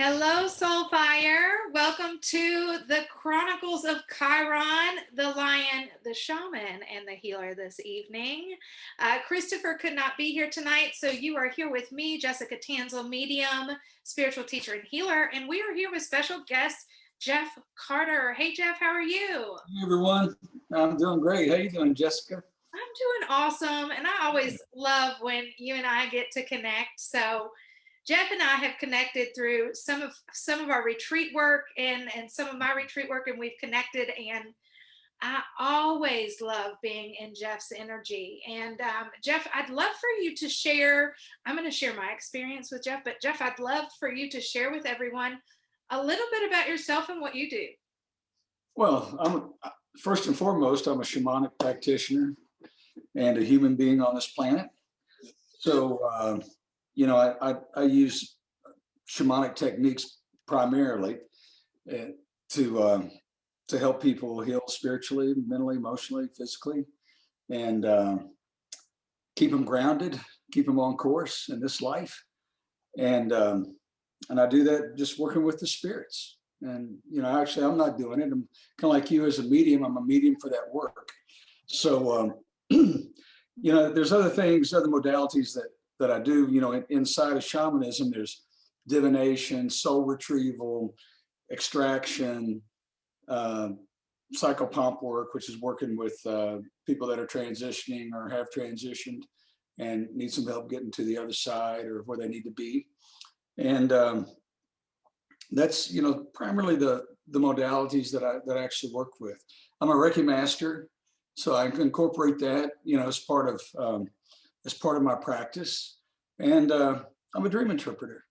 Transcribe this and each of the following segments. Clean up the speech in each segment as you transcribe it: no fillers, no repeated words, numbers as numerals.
Hello, Soulfire. Welcome to the Chronicles of Chiron, the lion, the shaman, and the healer this evening. Christopher could not be here tonight, so you are here with me, Jessica Tanselle, medium, spiritual teacher, and healer, and we are here with special guest Jeff Carter. Hey, Jeff, how are you? Hey everyone, I'm doing great. How you doing, Jessica? I'm doing awesome, and I always love when you and I get to connect. So Jeff and I have connected through some of our retreat work and some of my retreat work, and we've connected. And I always love being in Jeff's energy. And Jeff, I'd love for you to share. I'm going to share my experience with Jeff, but Jeff, I'd love for you to share with everyone a little bit about yourself and what you do. Well, first and foremost, I'm a shamanic practitioner and a human being on this planet. So, I use shamanic techniques primarily to help people heal spiritually, mentally, emotionally, physically, and keep them grounded, keep them on course in this life. And I do that just working with the spirits. And, actually, I'm not doing it. I'm kind of like you as a medium. I'm a medium for that work. So, there's other things, other modalities that I do, inside of shamanism. There's divination, soul retrieval, extraction, psychopomp work, which is working with people that are transitioning or have transitioned and need some help getting to the other side or where they need to be. And that's, primarily the modalities that I actually work with. I'm a Reiki master, so I can incorporate that, as part of my practice. And I'm a dream interpreter.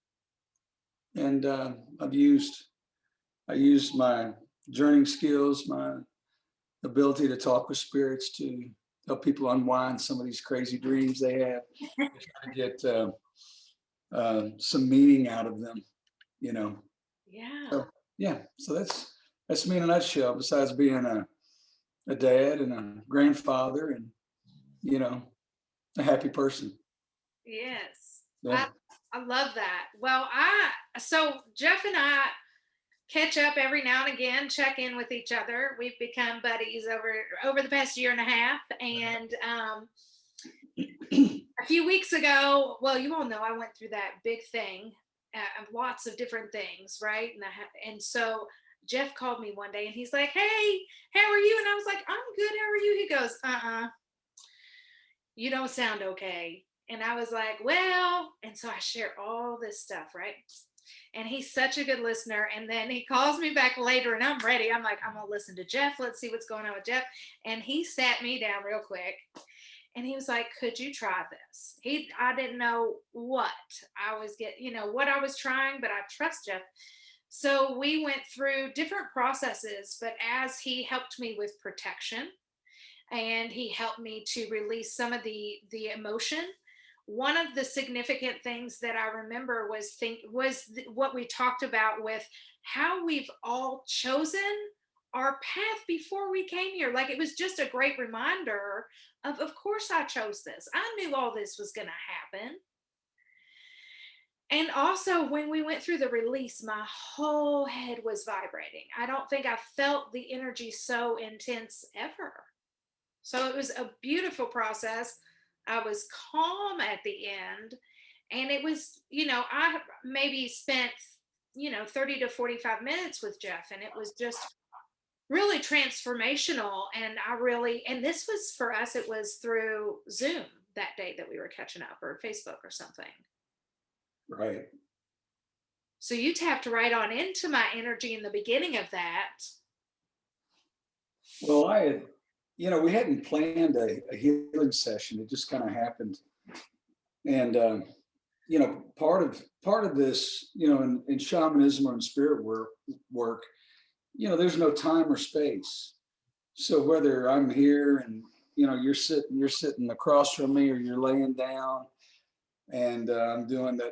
And I use my journeying skills, my ability to talk with spirits to help people unwind some of these crazy dreams they have, try to get some meaning out of them, Yeah. So that's me in a nutshell. Besides being a dad and a grandfather and a happy person. Yes. Yeah. I love that. Well, so Jeff and I catch up every now and again, check in with each other. We've become buddies over the past year and a half. And a few weeks ago, well, you all know I went through that big thing, lots of different things, right? And so Jeff called me one day and he's like, "Hey, how are you?" And I was like, "I'm good. How are you?" He goes, "You don't sound okay." And I was like, "Well," and so I shared all this stuff, right? And he's such a good listener. And then he calls me back later and I'm ready. I'm like, I'm going to listen to Jeff. Let's see what's going on with Jeff. And he sat me down real quick and he was like, "Could you try this?" I didn't know what I was what I was trying, but I trust Jeff. So we went through different processes, but as he helped me with protection and he helped me to release some of the emotion, one of the significant things that I remember was what we talked about with how we've all chosen our path before we came here. Like, it was just a great reminder of course I chose this. I knew all this was going to happen. And also, when we went through the release, my whole head was vibrating. I don't think I felt the energy so intense ever. So it was a beautiful process. I was calm at the end. And it was, I maybe spent, 30 to 45 minutes with Jeff. And it was just really transformational. And this was for us, it was through Zoom that day that we were catching up, or Facebook or something. Right. So you tapped right on into my energy in the beginning of that. Well, we hadn't planned a healing session. It just kind of happened. And, part of this, in shamanism or in spirit work, there's no time or space. So whether I'm here and, you're sitting across from me, or you're laying down and I'm doing the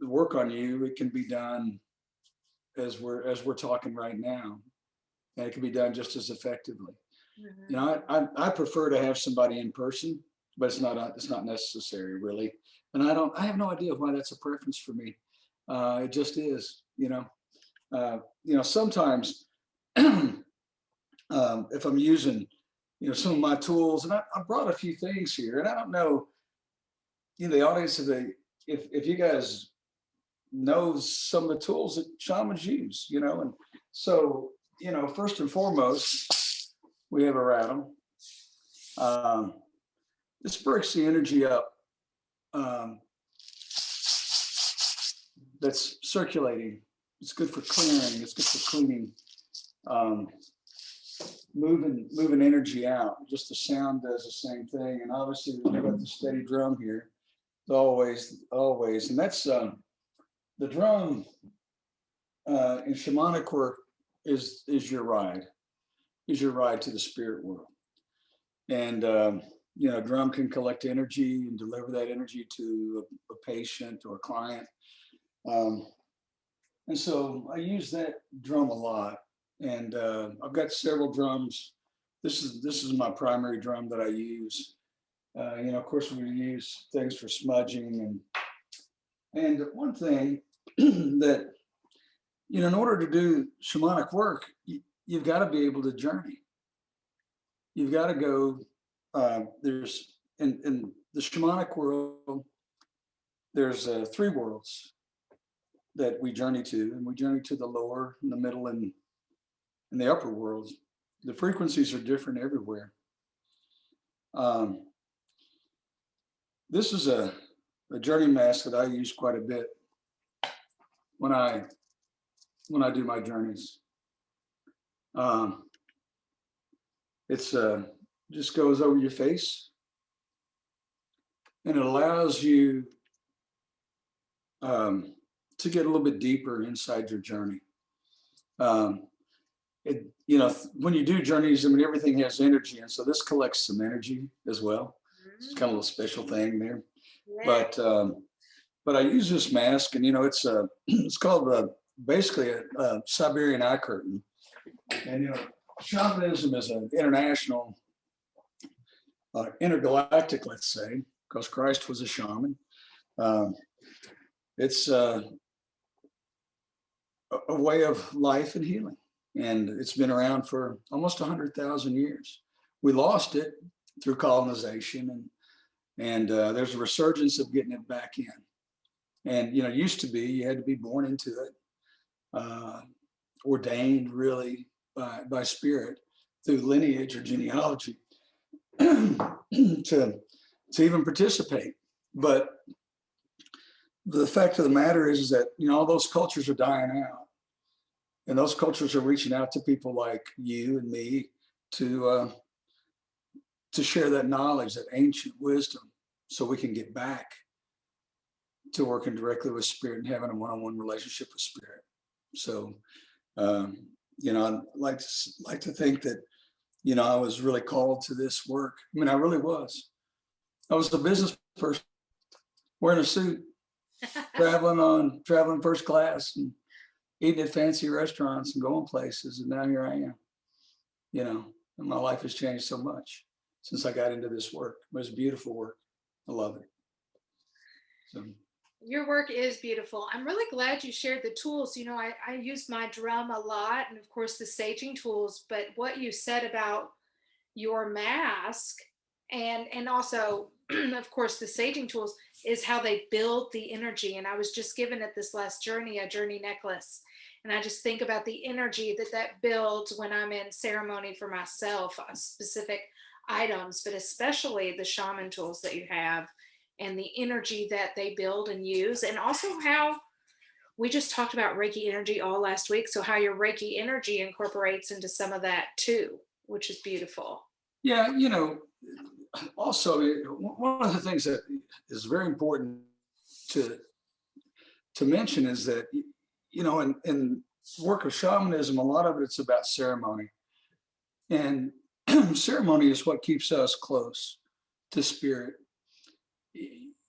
work on you, it can be done as we're talking right now. And it can be done just as effectively. Mm-hmm. I prefer to have somebody in person, but it's not necessary really. And I have no idea why that's a preference for me. It just is, sometimes if I'm using, some of my tools, and I brought a few things here, and I don't know, the audience, if you guys know some of the tools that shamans use, and so, first and foremost, we have a rattle. This breaks the energy up that's circulating. It's good for clearing. It's good for cleaning, moving energy out. Just the sound does the same thing. And obviously we've got the steady drum here, always. And that's the drum in shamanic work is your ride to the spirit world. And drum can collect energy and deliver that energy to a patient or a client. And so I use that drum a lot. And I've got several drums. This is my primary drum that I use. Of course, we use things for smudging and one thing that, in order to do shamanic work, you've got to be able to journey. You've got to go. There's in the shamanic world, there's 3 worlds that we journey to, and we journey to the lower, and the middle, and the upper worlds. The frequencies are different everywhere. This is a journey mask that I use quite a bit when I do my journeys. It's just goes over your face, and it allows you to get a little bit deeper inside your journey. When you do journeys, everything has energy, and so this collects some energy as well. It's kind of a little special thing there. Yeah. But I use this mask, and it's called basically a Siberian eye curtain. And shamanism is an international, intergalactic, let's say, because Christ was a shaman. It's a way of life and healing, and it's been around for almost 100,000 years. We lost it through colonization, and there's a resurgence of getting it back in. And used to be you had to be born into it, ordained really by spirit through lineage or genealogy to even participate. But the fact of the matter is that all those cultures are dying out, and those cultures are reaching out to people like you and me to share that knowledge, that ancient wisdom, so we can get back to working directly with spirit and having a one-on-one relationship with spirit. So I'd like to think that I was really called to this work. I really was. I was a business person wearing a suit, traveling first class and eating at fancy restaurants and going places. And now here I am, and my life has changed so much since I got into this work. It was beautiful work. I love it. So. Your work is beautiful. I'm really glad you shared the tools. I use my drum a lot, and of course the saging tools, but what you said about your mask and also of course the saging tools is how they build the energy. And I was just given at this last journey a journey necklace, and I just think about the energy that builds when I'm in ceremony for myself on specific items, but especially the shaman tools that you have and the energy that they build and use. And also how we just talked about Reiki energy all last week, so how your Reiki energy incorporates into some of that too, which is beautiful. Yeah, also one of the things that is very important to mention is that in work of shamanism, a lot of it's about ceremony, and ceremony is what keeps us close to spirit.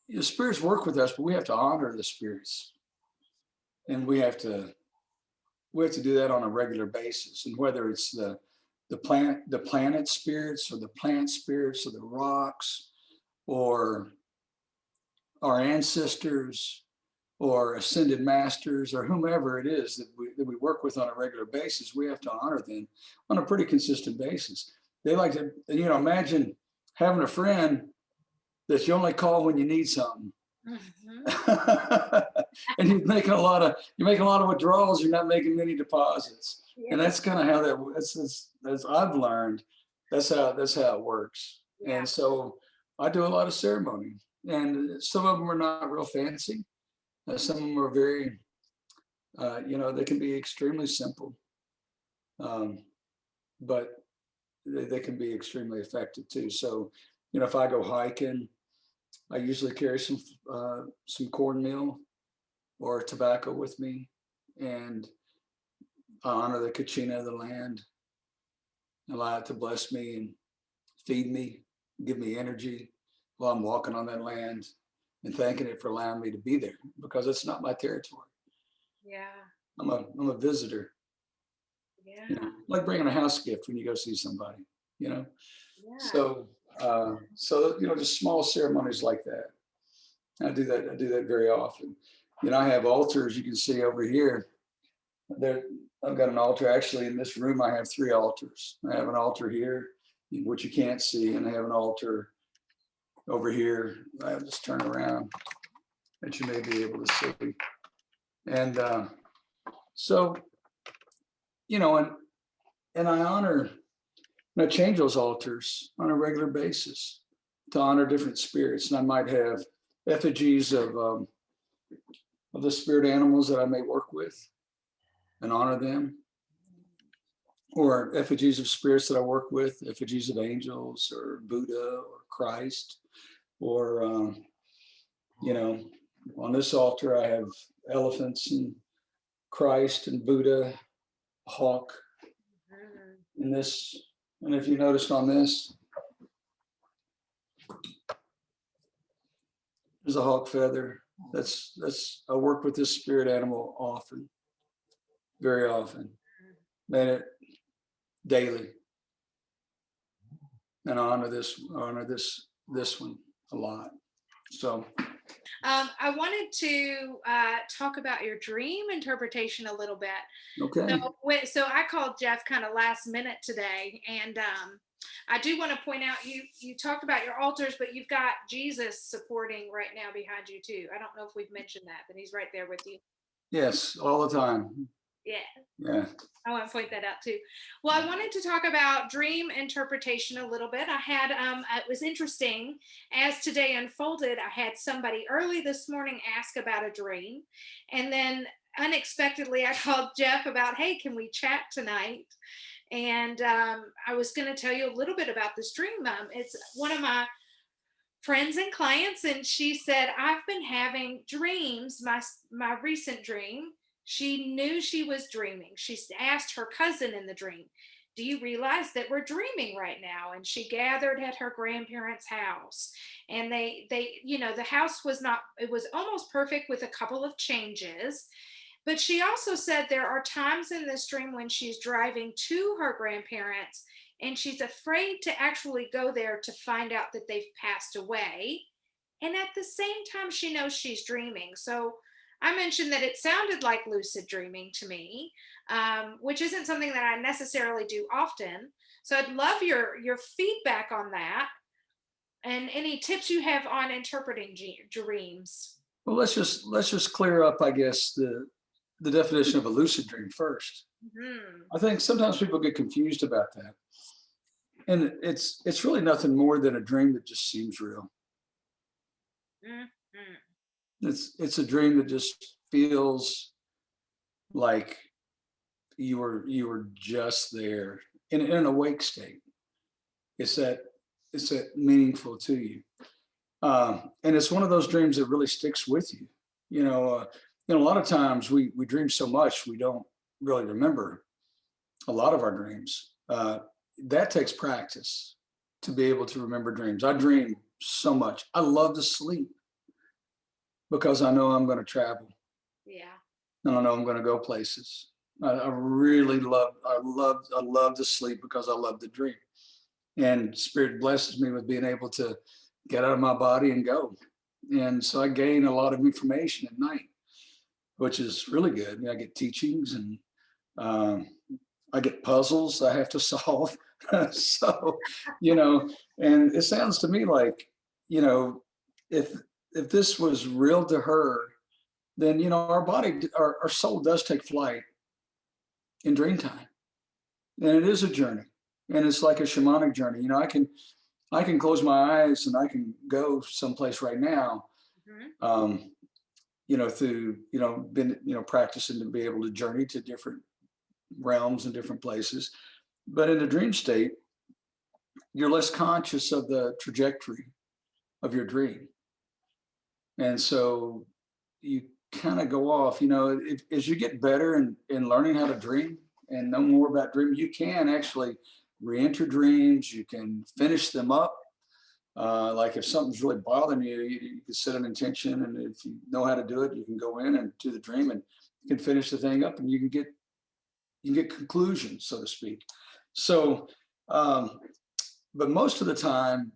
The spirits work with us, but we have to honor the spirits, and we have to do that on a regular basis. And whether it's the planet spirits, or the plant spirits, or the rocks, or our ancestors, or ascended masters or whomever it is that we work with on a regular basis, we have to honor them on a pretty consistent basis. They like to, imagine having a friend that you only call when you need something. Mhm. And you're making a lot of withdrawals, you're not making many deposits. And Yeah. that's kind of how that's I've learned. That's how it works. Yeah. And so I do a lot of ceremony, and some of them are not real fancy. Some of them are very, they can be extremely simple, um, but they can be extremely effective too. So, if I go hiking, I usually carry some cornmeal or tobacco with me, and I honor the kachina of the land, allow it to bless me and feed me, give me energy while I'm walking on that land, and thanking it for allowing me to be there, because it's not my territory. Yeah. I'm a visitor, Yeah. like bringing a house gift when you go see somebody, you know. Yeah. So just small ceremonies like that. I do that very often. I have altars, you can see over here. There, I've got an altar. Actually, in this room, I have 3 altars. I have an altar here, which you can't see, and I have an altar over here. I'll just turn around that you may be able to see. And so, and I honor, and I change those altars on a regular basis to honor different spirits. And I might have effigies of the spirit animals that I may work with and honor them, or effigies of spirits that I work with, effigies of angels or Buddha or Christ, or, on this altar, I have elephants and Christ and Buddha, hawk Mhm. in this. And if you noticed on this, there's a hawk feather. I work with this spirit animal often, very often, and it daily. And I honor this one a lot. So I wanted to talk about your dream interpretation a little bit. So, okay. so I called Jeff kind of last minute today, and I do want to point out you talked about your altars, but you've got Jesus supporting right now behind you too. I don't know if we've mentioned that, but he's right there with you. Yes, all the time. Yeah. Yeah. I want to point that out too. Well, I wanted to talk about dream interpretation a little bit. It was interesting as today unfolded. I had somebody early this morning ask about a dream. And then unexpectedly, I called Jeff about, hey, can we chat tonight? And I was going to tell you a little bit about this dream. It's one of my friends and clients, and she said, I've been having dreams. My recent dream, she knew she was dreaming. She asked her cousin in the dream, do you realize that we're dreaming right now? And she gathered at her grandparents' house, and the house was not, it was almost perfect with a couple of changes. But she also said there are times in this dream when she's driving to her grandparents and she's afraid to actually go there to find out that they've passed away. And at the same time, she knows she's dreaming. So I mentioned that it sounded like lucid dreaming to me, which isn't something that I necessarily do often. So I'd love your feedback on that and any tips you have on interpreting dreams. Well, let's just clear up, I guess, the definition of a lucid dream first. Hmm. I think sometimes people get confused about that. And it's really nothing more than a dream that just seems real. Hmm. It's a dream that just feels like you were just there in an awake state. It's that meaningful to you, and it's one of those dreams that really sticks with you. A lot of times we dream so much we don't really remember a lot of our dreams. That takes practice to be able to remember dreams. I dream so much. I love to sleep because I know I'm going to travel Yeah. and I know I'm going to go places. I really I love to sleep because I love to dream. And Spirit blesses me with being able to get out of my body and go. And so I gain a lot of information at night. which is really good. I mean, I get teachings and um, I get puzzles I have to solve. So, and it sounds to me like, you know, if if this was real to her, then our body, our soul does take flight in dream time, and it is a journey, and it's like a shamanic journey. I can close my eyes and I can go someplace right now. Mhm. Through been practicing to be able to journey to different realms and different places. But in a dream state, you're less conscious of the trajectory of your dream. And so you kind of go off, as you get better in learning how to dream and know more about dreaming, you can actually re-enter dreams, you can finish them up. Like if something's really bothering you, you can set an intention, and if you know how to do it, you can go in and do the dream, and you can finish the thing up, and you can get conclusions, so to speak. So, but most of the time,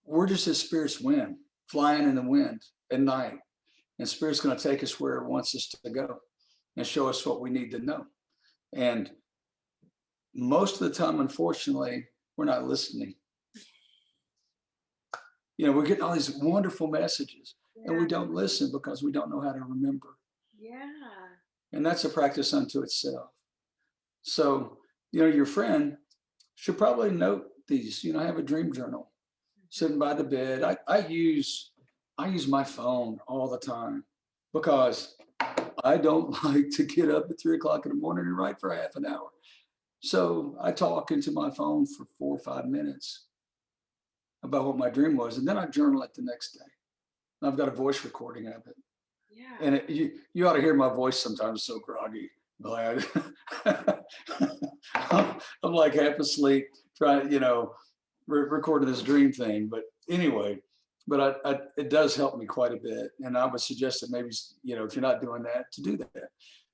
we're just as spirit's wind, flying in the wind at night, and spirit's going to take us where it wants us to go, and show us what we need to know. And most of the time, unfortunately, we're not listening. We're getting all these wonderful messages, and we Yeah. don't listen because we don't know how to remember. Yeah. And that's a practice unto itself. So, your friend should probably note these, have a dream journal sitting by the bed. I use my phone all the time because I don't like to get up at 3 o'clock in the morning and write for half an hour. So I talk into my phone for 4 or 5 minutes about what my dream was, and then I journal it the next day. And I've got a voice recording of it. Yeah. And you ought to hear my voice sometimes, so groggy. Glad. I'm like half asleep trying, recording this dream thing. But anyway, it does help me quite a bit. And I would suggest that maybe, if you're not doing that, to do that.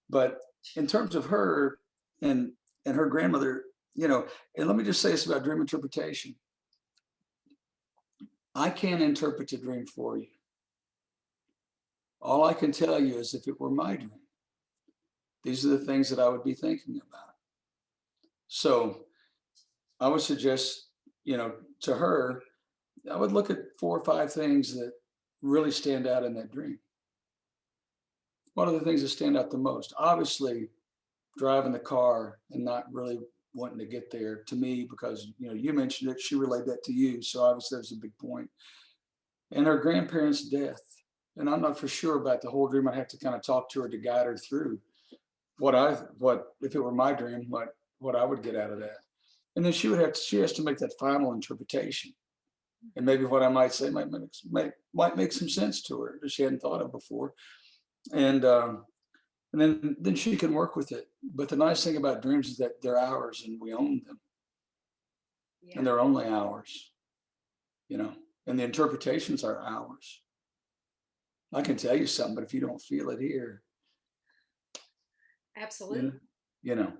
But in terms of her and her grandmother, and let me just say this about dream interpretation. I can't interpret the dream for you. All I can tell you is if it were my dream, these are the things that I would be thinking about. So I would suggest, to her, I would look at 4 or 5 things that really stand out in that dream. What are the things that stand out the most? Obviously, driving the car and not really wanting to get there, to me, because, you mentioned it, she relayed that to you. So obviously there's a big point. And her grandparents' death. And I'm not for sure about the whole dream. I'd have to kind of talk to her to guide her through what if it were my dream, what I would get out of that. And then she has to make that final interpretation. And maybe what I might say might make some sense to her that she hadn't thought of before. And then she can work with it. But the nice thing about dreams is that they're ours and we own them. Yeah. And they're only ours, and the interpretations are ours. I can tell you something, but if you don't feel it here, Absolutely. you know.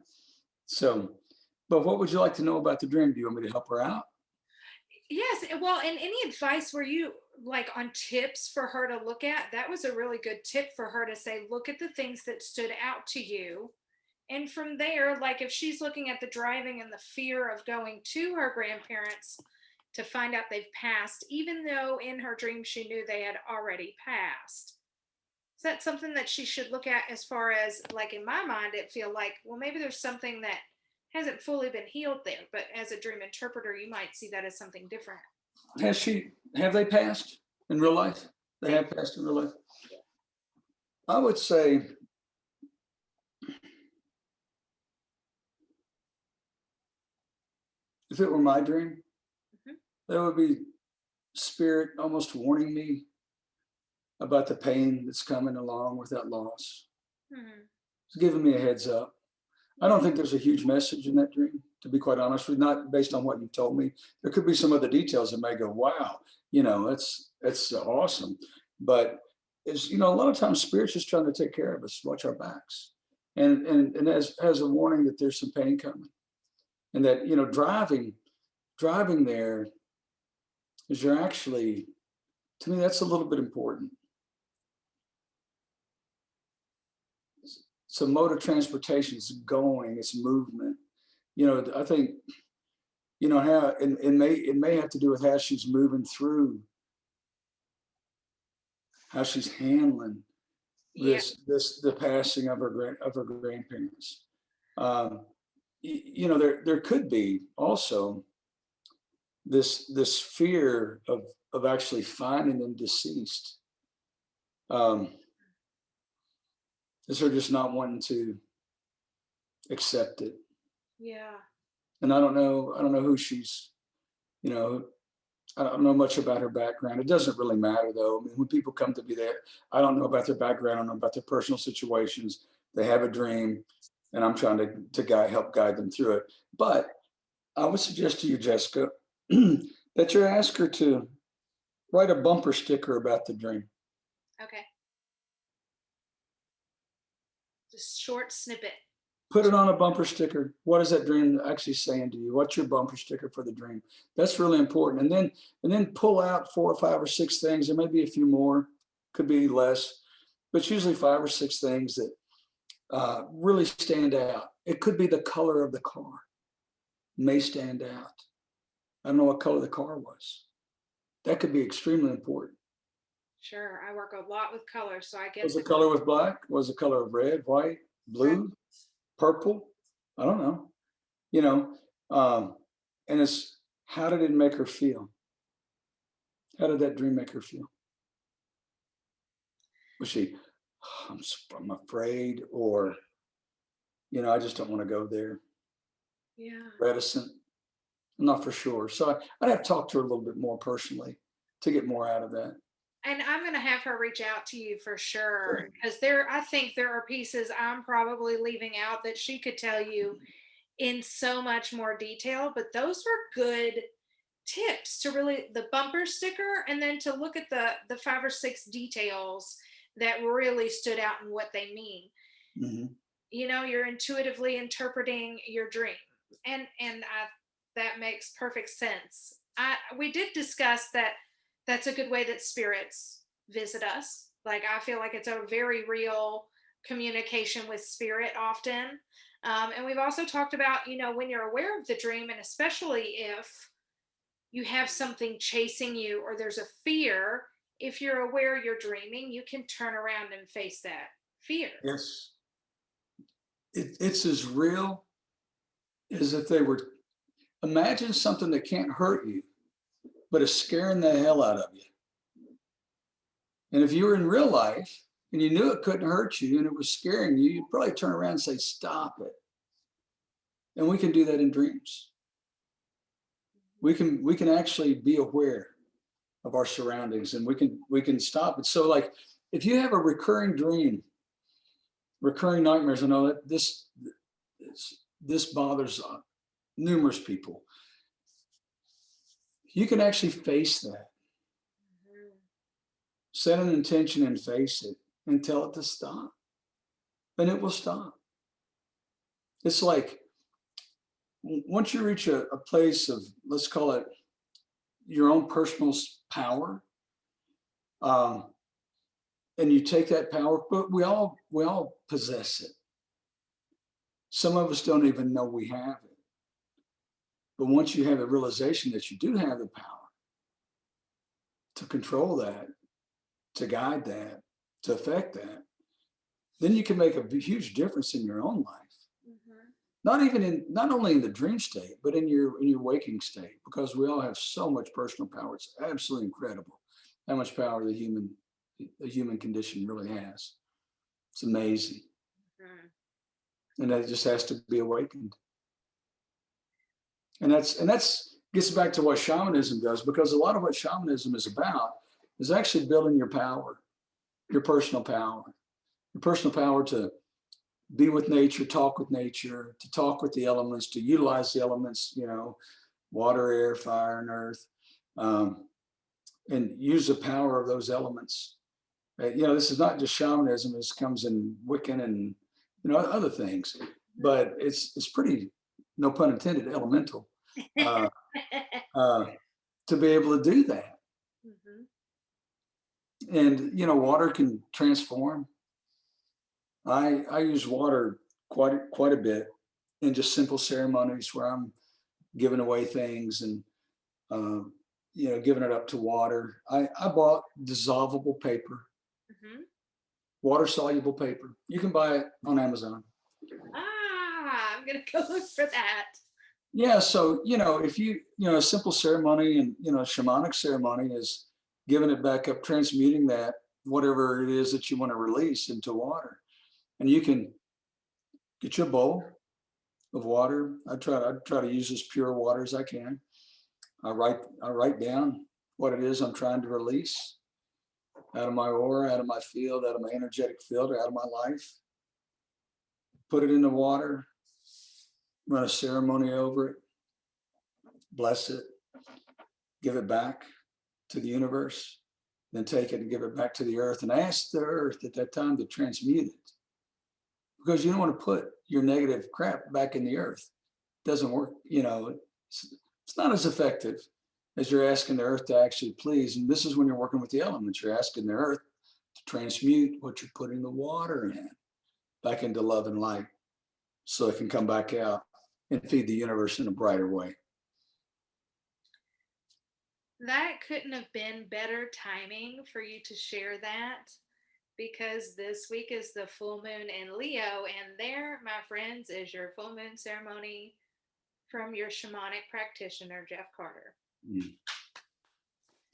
So, but what would you like to know about the dream? Do you want me to help her out? Yes. Well, and any advice were you like on tips for her to look at? That was a really good tip for her to say, look at the things that stood out to you. And from there, like if she's looking at the driving and the fear of going to her grandparents to find out they've passed, even though in her dream she knew they had already passed. Is that something that she should look at as far as, like, in my mind, it feel like, well, maybe there's something that hasn't fully been healed there, but as a dream interpreter, you might see that as something different. Have they passed in real life? They have passed in real life. I would say, if it were my dream, Mhm. that would be spirit almost warning me about the pain that's coming along with that loss. Mhm. It's giving me a heads up. I don't think there's a huge message in that dream, to be quite honest with you, not based on what you've told me. There could be some other details that may go, wow, that's awesome. But it's, a lot of times spirit's just trying to take care of us, watch our backs. And as a warning that there's some pain coming. And that, driving there is you're actually, to me, that's a little bit important. a mode of transportation. It's going, it's movement. I think, how it may have to do with how she's moving through, how she's handling Yeah. the passing of her grandparents. There could be also this fear of actually finding them deceased. Is her just not wanting to accept it. Yeah. And I don't know who she's, I don't know much about her background. It doesn't really matter though. I mean, when people come to me there, I don't know about their background. I don't know about their personal situations. They have a dream and I'm trying to help guide them through it. But I would suggest to you, Jessica, that you ask her to write a bumper sticker about the dream. Okay. Just short snippet. Put it on a bumper sticker. What is that dream actually saying to you? What's your bumper sticker for the dream? That's really important. And then pull out 4 or 5 or 6 things. There may be a few more, could be less, but it's usually 5 or 6 things that really stand out. It could be the color of the car, may stand out. I don't know what color the car was. That could be extremely important. Sure. I work a lot with color, so I get Was the color with black? Was the color of red, white, blue, purple? I don't know. And it's, how did it make her feel? How did that dream make her feel? Was she, I'm afraid, or, I just don't want to go there, Yeah. reticent? I'm not for sure. So I'd have to talk to her a little bit more personally to get more out of that. And I'm going to have her reach out to you for sure, Sure. because I think there are pieces I'm probably leaving out that she could tell you in so much more detail, but those were good tips to really, the bumper sticker, and then to look at the 5 or 6 details that really stood out and what they mean. Mhm. You're intuitively interpreting your dream, and that makes perfect sense. We did discuss that that's a good way that spirits visit us. Like, I feel like it's a very real communication with spirit often. And we've also talked about, when you're aware of the dream, and especially if you have something chasing you or there's a fear, if you're aware you're dreaming, you can turn around and face that fear. Yes. It's as real as if they were, imagine something that can't hurt you, but is scaring the hell out of you. And if you were in real life and you knew it couldn't hurt you and it was scaring you, you'd probably turn around and say, stop it. And we can do that in dreams. We can actually be aware of our surroundings, and we can stop it. So like, if you have a recurring dream, recurring nightmares, I know that this bothers numerous people. You can actually face that. Mhm. Set an intention and face it and tell it to stop. And it will stop. It's like, once you reach a place of, let's call it, your own personal power, and you take that power, but we all possess it. Some of us don't even know we have it. But once you have a realization that you do have the power to control that, to guide that, to affect that, then you can make a huge difference in your own life. Mhm. Not only in the dream state, but in your waking state, because we all have so much personal power. It's absolutely incredible how much power the human condition really has. It's amazing. Mhm. And that just has to be awakened. And that's gets back to what shamanism does, because a lot of what shamanism is about is actually building your power, your personal power to be with nature, talk with nature, to talk with the elements, to utilize the elements, water, air, fire, and earth, and use the power of those elements. This is not just shamanism. This comes in Wiccan and other things, but it's pretty, no pun intended, elemental, uh, uh, to be able to do that. Mhm. And water can transform. I use water quite a bit in just simple ceremonies where I'm giving away things and giving it up to water. I bought dissolvable paper, Mhm. water soluble paper. You can buy it on Amazon. I'm gonna go look for that. Yeah, so if a simple ceremony and shamanic ceremony is giving it back up, transmuting that whatever it is that you want to release into water, and you can get you a bowl of water. I try to use as pure water as I can. I write down what it is I'm trying to release out of my aura, out of my field, out of my energetic field, or out of my life. Put it in the water, run a ceremony over it, bless it, give it back to the universe, then take it and give it back to the earth. And ask the earth at that time to transmute it. Because you don't want to put your negative crap back in the earth. It doesn't work, it's not as effective as you're asking the earth to actually please. And this is when you're working with the elements. You're asking the earth to transmute what you're putting the water in back into love and light so it can come back out and feed the universe in a brighter way. That couldn't have been better timing for you to share that, because this week is the full moon in Leo, and there, my friends, is your full moon ceremony from your shamanic practitioner, Jeff Carter.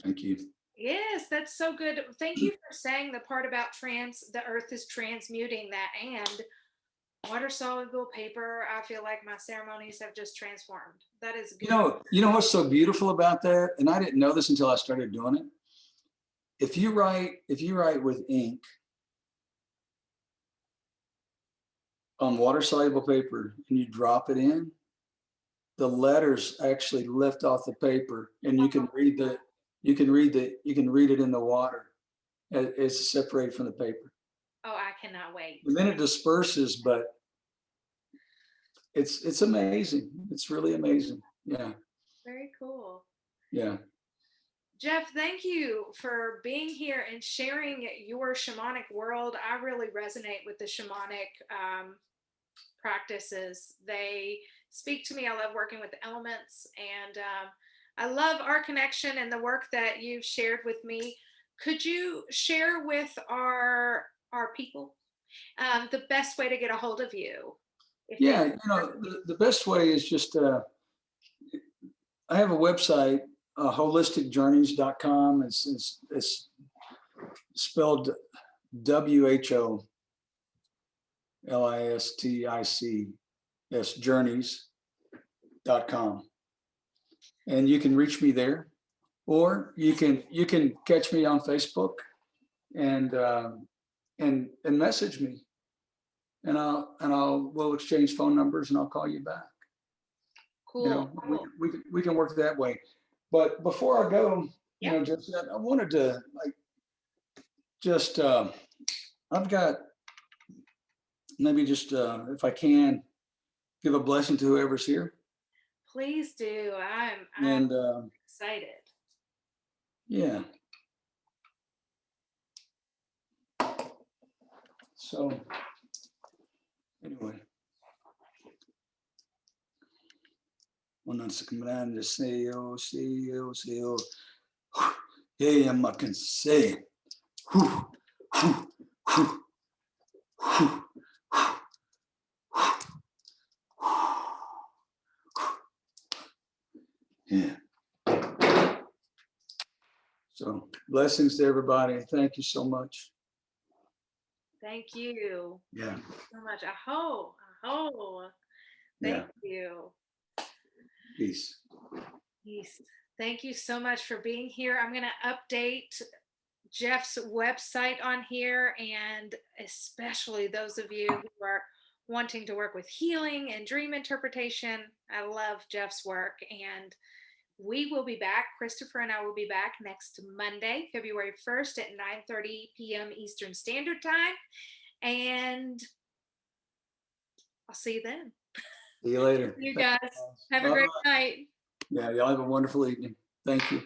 Thank you. Yes, that's so good. Thank you for saying the part about the earth is transmuting that, and water soluble paper. I feel like my ceremonies have just transformed. That is good. You know what's so beautiful about that? And I didn't know this until I started doing it. If you write with ink on water soluble paper and you drop it in, the letters actually lift off the paper, and you can read it in the water. It's separated from the paper. Oh, I cannot wait. And then it disperses, but it's amazing. It's really amazing. Yeah. Very cool. Yeah. Jeff, thank you for being here and sharing your shamanic world. I really resonate with the shamanic practices. They speak to me. I love working with the elements, and I love our connection and the work that you've shared with me. Could you share with our people the best way to get a hold of you? Yeah, the best way is just I have a website, holisticjourneys.com. It's spelled WHOLISTICS journeys.com. And you can reach me there, or you can catch me on Facebook and message me, and we'll exchange phone numbers, and I'll call you back. Cool. We can work that way. But before I go, Yep. Jessica, I wanted to I've got maybe just if I can give a blessing to whoever's here. Please do. I'm And excited. yeah. So anyway. Hey, I'm can say. Yeah. So blessings to everybody. Thank you so much. Thank you. Yeah. Thank you so much. Aho. Thank you. Peace. Peace. Thank you so much for being here. I'm going to update Jeff's website on here, and especially those of you who are wanting to work with healing and dream interpretation. I love Jeff's work, and we will be back. Christopher and I will be back next Monday, February 1st at 9:30 p.m. Eastern Standard Time. And I'll see you then. See you later. You guys have a great night. Yeah, y'all have a wonderful evening. Thank you.